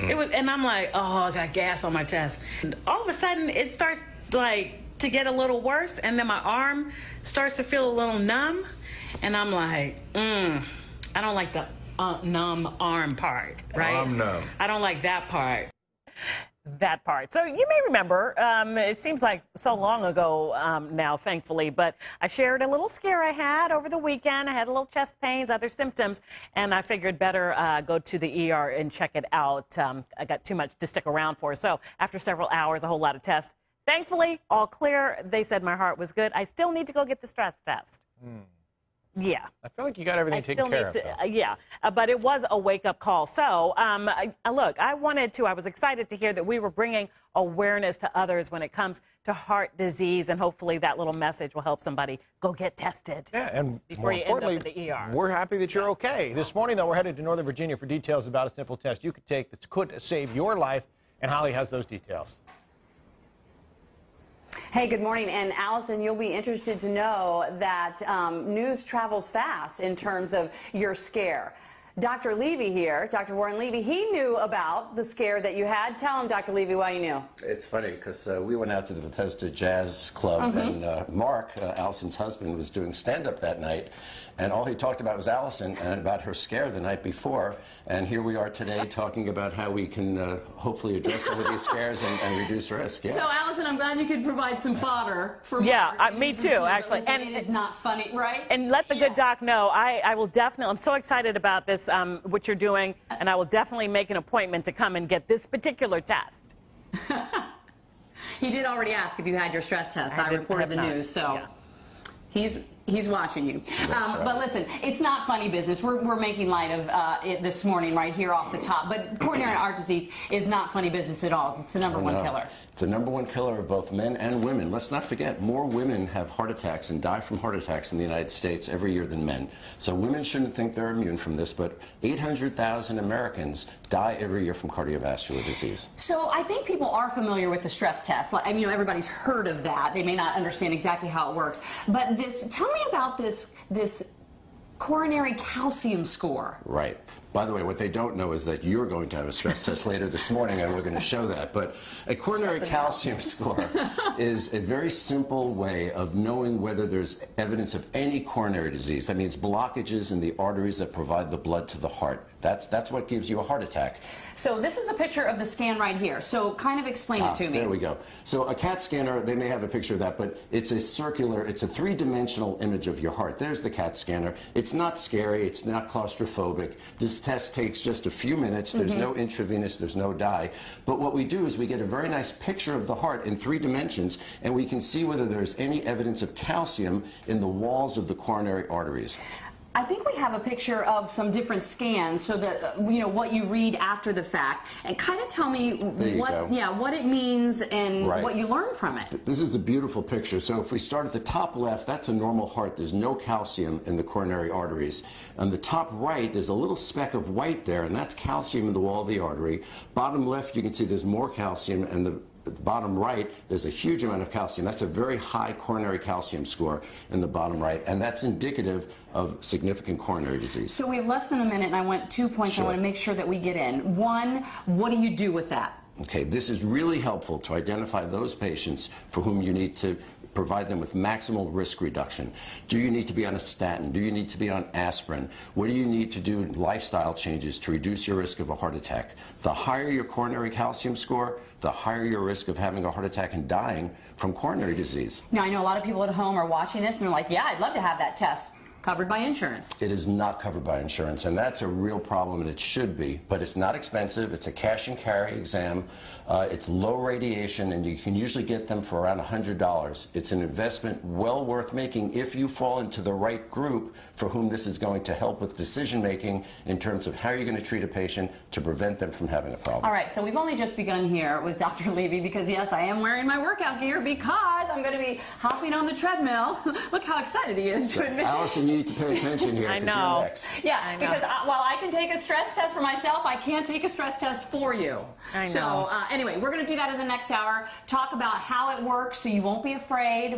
It was, and I'm like, oh, I got gas on my chest. And all of a sudden, it starts like to get a little worse, and then my arm starts to feel a little numb, and I'm like, I don't like the numb arm part, right? Arm numb. I don't like that part. That part. So you may remember, it seems like so long ago now, thankfully, but I shared a little scare I had over the weekend. I had a little chest pains, other symptoms, and I figured better go to the ER and check it out. I got too much to stick around for. So after several hours, a whole lot of tests, thankfully, all clear. They said my heart was good. I still need to go get the stress test. Yeah. I feel like you got everything taken care of. Yeah, but it was a wake-up call. So, look, I was excited to hear that we were bringing awareness to others when it comes to heart disease, and hopefully that little message will help somebody go get tested. Yeah, and before you end up in the ER. We're happy that you're okay. This morning, though, we're headed to Northern Virginia for details about a simple test you could take that could save your life, and Holly has those details. Hey, good morning. And Allison, you'll be interested to know that news travels fast in terms of your scare. Dr. Levy here, Dr. Warren Levy, he knew about the scare that you had. Tell him, Dr. Levy, why you knew. It's funny because we went out to the Bethesda Jazz Club, and Mark, Allison's husband, was doing stand-up that night, and all he talked about was Allison and about her scare the night before. And here we are today talking about how we can hopefully address some of these scares and reduce risk. Yeah. So, Allison, I'm glad you could provide some fodder for me too, actually. And it is not funny, right? And let the good doc know, I will definitely, I'm so excited about this, what you're doing, and I will definitely make an appointment to come and get this particular test. He did already ask if you had your stress test. I reported the news, so he's watching you. Right. But listen, it's not funny business. We're making light of it this morning right here off the top. But coronary heart disease is not funny business at all. It's the number one killer. It's the number one killer of both men and women. Let's not forget, more women have heart attacks and die from heart attacks in the United States every year than men. So women shouldn't think they're immune from this, but 800,000 Americans die every year from cardiovascular disease. So I think people are familiar with the stress test. Like, I mean, everybody's heard of that. They may not understand exactly how it works. But tell me about this coronary calcium score. Right. By the way, what they don't know is that you're going to have a stress test later this morning, and we're going to show that. But a coronary calcium score is a very simple way of knowing whether there's evidence of any coronary disease. That means blockages in the arteries that provide the blood to the heart. That's what gives you a heart attack. So this is a picture of the scan right here. So kind of explain it to me. There we go. So a CAT scanner, they may have a picture of that, but it's a circular, it's a three-dimensional image of your heart. There's the CAT scanner. It's not scary. It's not claustrophobic. This test takes just a few minutes. There's no intravenous. There's no dye. But what we do is we get a very nice picture of the heart in 3 dimensions, and we can see whether there's any evidence of calcium in the walls of the coronary arteries. I think we have a picture of some different scans so that, you know, what you read after the fact, and kind of tell me what it means and what you learn from it. This is a beautiful picture. So if we start at the top left, that's a normal heart. There's no calcium in the coronary arteries. On the top right, there's a little speck of white there, and that's calcium in the wall of the artery. Bottom left, you can see there's more calcium, and the bottom right, there's a huge amount of calcium. That's a very high coronary calcium score in the bottom right, and that's indicative of significant coronary disease. So we have less than a minute, and I want 2 points I want to make sure that we get in. One, what do you do with that? Okay, this is really helpful to identify those patients for whom you need to provide them with maximal risk reduction. Do you need to be on a statin? Do you need to be on aspirin? What do you need to do lifestyle changes to reduce your risk of a heart attack? The higher your coronary calcium score, the higher your risk of having a heart attack and dying from coronary disease. Now, I know a lot of people at home are watching this and they're like, yeah, I'd love to have that test. Covered by insurance. It is not covered by insurance, and that's a real problem, and it should be. But it's not expensive. It's a cash and carry exam. It's low radiation, and you can usually get them for around $100. It's an investment well worth making if you fall into the right group for whom this is going to help with decision making in terms of how you're going to treat a patient to prevent them from having a problem. All right, so we've only just begun here with Dr. Levy because, yes, I am wearing my workout gear because I'm going to be hopping on the treadmill. Look how excited he is to admit. Allison, you need to pay attention here because you're next. Yeah, because while I can take a stress test for myself, I can't take a stress test for you. I know. So anyway, we're going to do that in the next hour. Talk about how it works so you won't be afraid.